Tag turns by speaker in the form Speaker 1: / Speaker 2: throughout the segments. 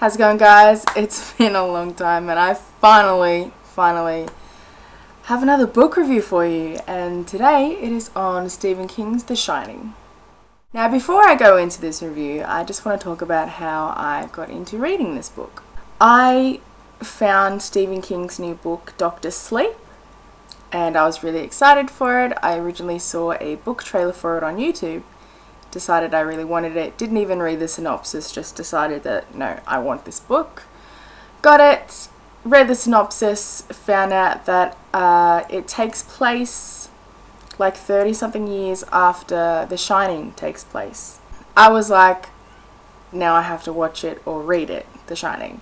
Speaker 1: How's it going, guys? It's been a long time and I finally have another book review for you, and today it is on Stephen King's The Shining. Now, before I go into this review, I just want to talk about how I got into reading this book. I found Stephen King's new book, Dr. Sleep, and I was really excited for it. I originally saw a book trailer for it on YouTube, decided I really wanted it, didn't even read the synopsis, just decided that no, I want this book. Got it, read the synopsis, found out that it takes place like 30 something years after The Shining takes place. I was like, now I have to watch it or read it, The Shining.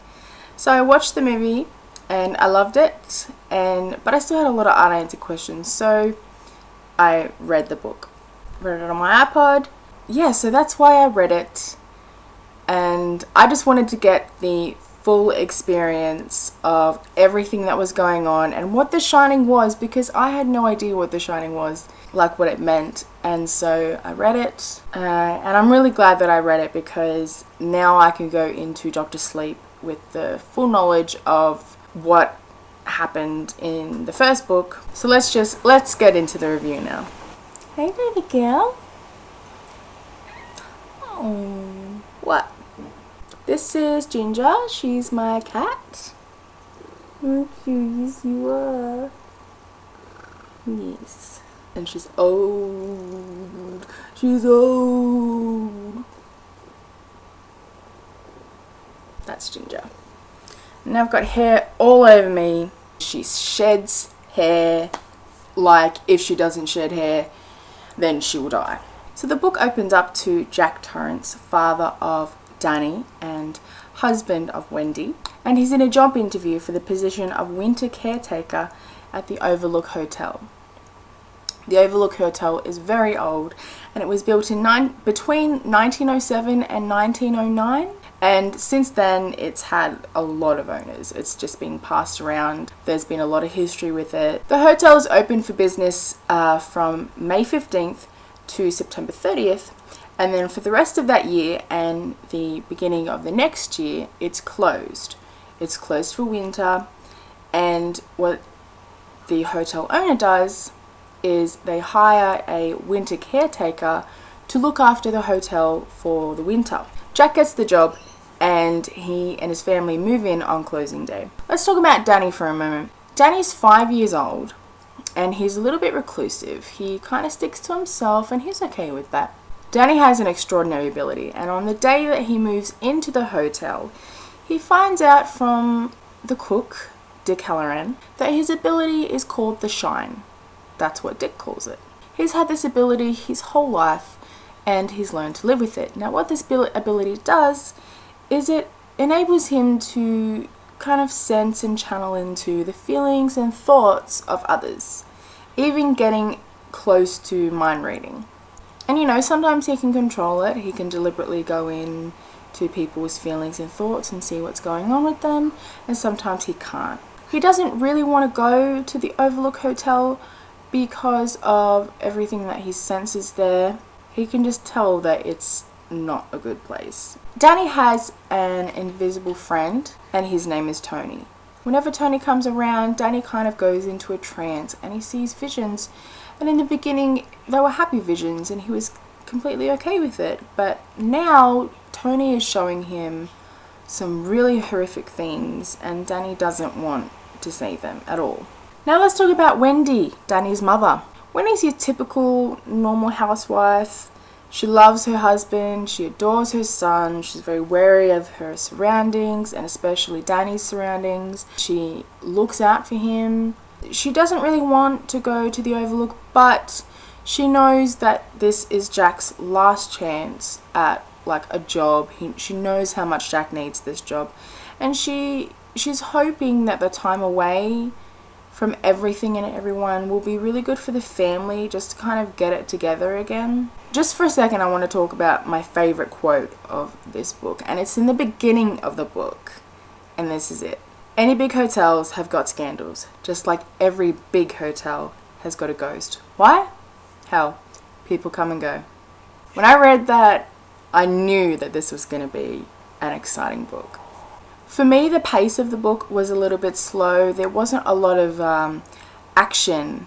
Speaker 1: So I watched the movie and I loved it, but I still had a lot of unanswered questions, so I read the book. Read it on my iPod. Yeah, so that's why I read it, and I just wanted to get the full experience of everything that was going on and what The Shining was, because I had no idea what The Shining was, like what it meant. And so I read it, and I'm really glad that I read it, because now I can go into Dr. Sleep with the full knowledge of what happened in the first book. So let's get into the review now. Hey, baby girl. Oh, what? This is Ginger. She's my cat. Oh, yes, you are. Yes. And she's old. She's old. That's Ginger. Now I've got hair all over me. She sheds hair. Like, if she doesn't shed hair, then she will die. So the book opens up to Jack Torrance, father of Danny and husband of Wendy, and he's in a job interview for the position of winter caretaker at the Overlook Hotel. The Overlook Hotel is very old, and it was built in between 1907 and 1909, and since then it's had a lot of owners. It's just been passed around. There's been a lot of history with it. The hotel is open for business from May 15th to September 30th, and then for the rest of that year and the beginning of the next year, it's closed. It's closed for winter, and what the hotel owner does is they hire a winter caretaker to look after the hotel for the winter. Jack gets the job, and he and his family move in on closing day. Let's talk about Danny for a moment. Danny's 5 years old, and he's a little bit reclusive. He kind of sticks to himself, and he's okay with that. Danny has an extraordinary ability, and on the day that he moves into the hotel, he finds out from the cook, Dick Halloran, that his ability is called the Shine. That's what Dick calls it. He's had this ability his whole life, and he's learned to live with it. Now, what this ability does is it enables him to kind of sense and channel into the feelings and thoughts of others, even getting close to mind reading. And sometimes he can control it. He can deliberately go in to people's feelings and thoughts and see what's going on with them, and sometimes he can't. He doesn't really want to go to the Overlook Hotel because of everything that he senses there. He can just tell that it's not a good place. Danny has an invisible friend, and his name is Tony. Whenever Tony comes around, Danny kind of goes into a trance and he sees visions. And in the beginning, they were happy visions and he was completely okay with it. But now, Tony is showing him some really horrific things, and Danny doesn't want to see them at all. Now let's talk about Wendy, Danny's mother. Wendy's your typical normal housewife. She loves her husband, she adores her son, she's very wary of her surroundings, and especially Danny's surroundings. She looks out for him. She doesn't really want to go to the Overlook, but she knows that this is Jack's last chance at like a job. She knows how much Jack needs this job, and she's hoping that the time away from everything and everyone will be really good for the family, just to kind of get it together again. Just for a second, I want to talk about my favorite quote of this book, and it's in the beginning of the book, and this is it. Any big hotels have got scandals, just like every big hotel has got a ghost. Why? Hell, people come and go. When I read that, I knew that this was going to be an exciting book. For me, the pace of the book was a little bit slow. There wasn't a lot of action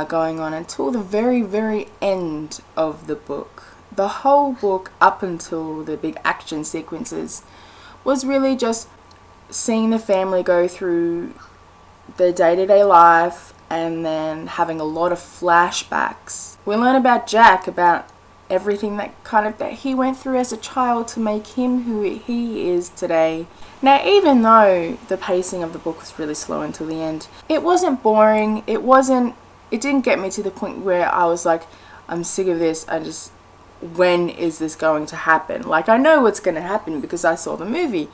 Speaker 1: going on until the very, very end of the book. The whole book, up until the big action sequences, was really just seeing the family go through their day-to-day life and then having a lot of flashbacks. We learn about Jack, about everything that he went through as a child to make him who he is today. Now, even though the pacing of the book was really slow until the end, it wasn't boring. It didn't get me to the point where I was like, I'm sick of this. When is this going to happen? Like, I know what's going to happen because I saw the movie.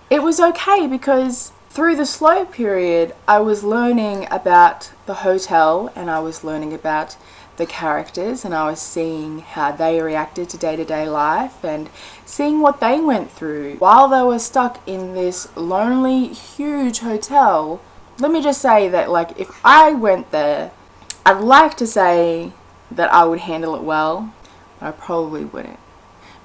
Speaker 1: It was okay because through the slow period, I was learning about the hotel and I was learning about the characters, and I was seeing how they reacted to day-to-day life and seeing what they went through while they were stuck in this lonely, huge hotel. Let me just say that, like, if I went there, I'd like to say that I would handle it well, but I probably wouldn't,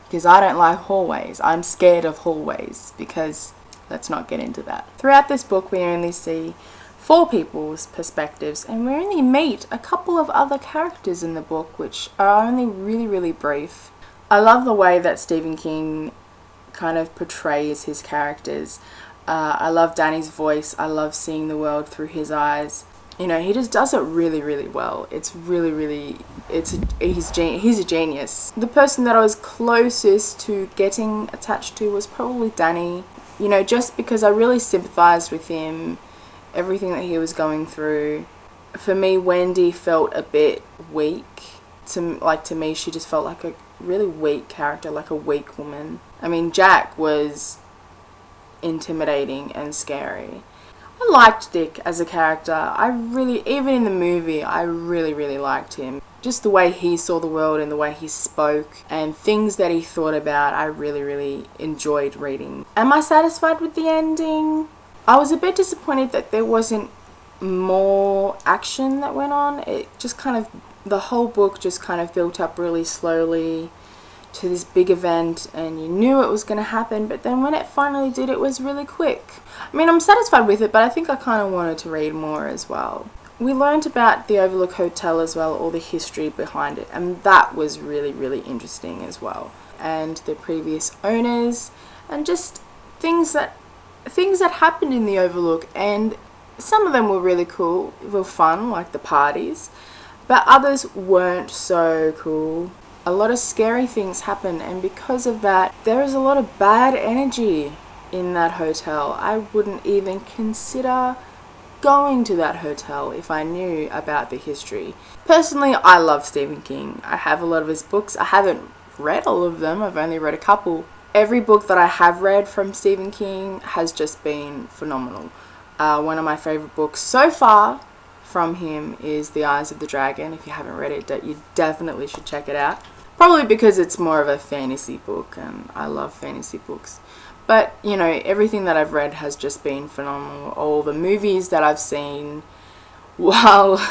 Speaker 1: because I don't like hallways. I'm scared of hallways, because let's not get into that. Throughout this book, we only see 4 people's perspectives, and we only meet a couple of other characters in the book, which are only really, really brief. I love the way that Stephen King kind of portrays his characters. I love Danny's voice. I love seeing the world through his eyes. You know, he just does it really, really well. It's really, really, he's a genius. The person that I was closest to getting attached to was probably Danny. You know, just because I really sympathized with him, everything that he was going through. For me, Wendy felt a bit weak. To me, she just felt like a really weak character, like a weak woman. I mean, Jack was intimidating and scary. I liked Dick as a character. Even in the movie, I really, really liked him. Just the way he saw the world and the way he spoke and things that he thought about, I really, really enjoyed reading. Am I satisfied with the ending? I was a bit disappointed that there wasn't more action that went on. The whole book just kind of built up really slowly to this big event, and you knew it was going to happen, but then when it finally did, it was really quick. I mean, I'm satisfied with it, but I think I kind of wanted to read more as well. We learned about the Overlook Hotel as well, all the history behind it, and that was really, really interesting as well. And the previous owners, and just things that happened in the Overlook, and some of them were really cool, real fun, like the parties, but others weren't so cool. A lot of scary things happened, and because of that, there is a lot of bad energy in that hotel. I wouldn't even consider going to that hotel if I knew about the history. Personally, I love Stephen King. I have a lot of his books. I haven't read all of them. I've only read a couple. Every book that I have read from Stephen King has just been phenomenal. One of my favorite books so far from him is The Eyes of the Dragon. If you haven't read it, you definitely should check it out. Probably because it's more of a fantasy book, and I love fantasy books. But, you know, everything that I've read has just been phenomenal. All the movies that I've seen, while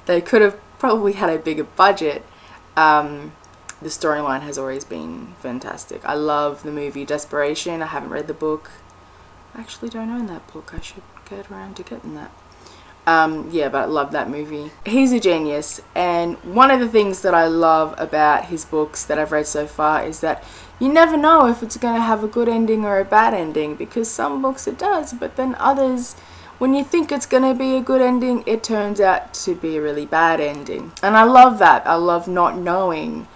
Speaker 1: they could have probably had a bigger budget, the storyline has always been fantastic. I love the movie Desperation. I haven't read the book. I actually don't own that book. I should get around to getting that. But I love that movie. He's a genius, and one of the things that I love about his books that I've read so far is that you never know if it's going to have a good ending or a bad ending, because some books it does, but then others, when you think it's going to be a good ending, it turns out to be a really bad ending. And I love that. I love not knowing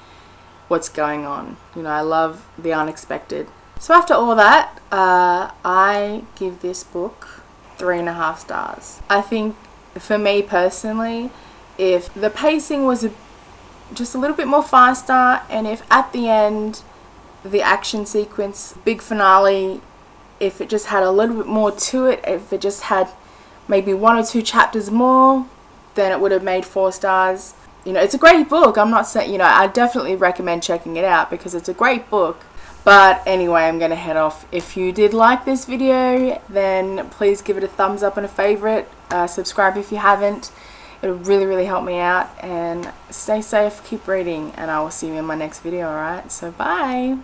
Speaker 1: what's going on. You know, I love the unexpected. So after all that, I give this book 3.5 stars. I think for me personally, if the pacing was just a little bit more faster, and if at the end the action sequence, big finale, if it just had a little bit more to it, if it just had maybe 1 or 2 chapters more, then it would have made 4 stars. You know, it's a great book. I'm not saying, you know, I definitely recommend checking it out because it's a great book. But anyway, I'm going to head off. If you did like this video, then please give it a thumbs up and a favorite. Subscribe if you haven't. It'll really, really help me out. And stay safe, keep reading, and I will see you in my next video, alright? So bye!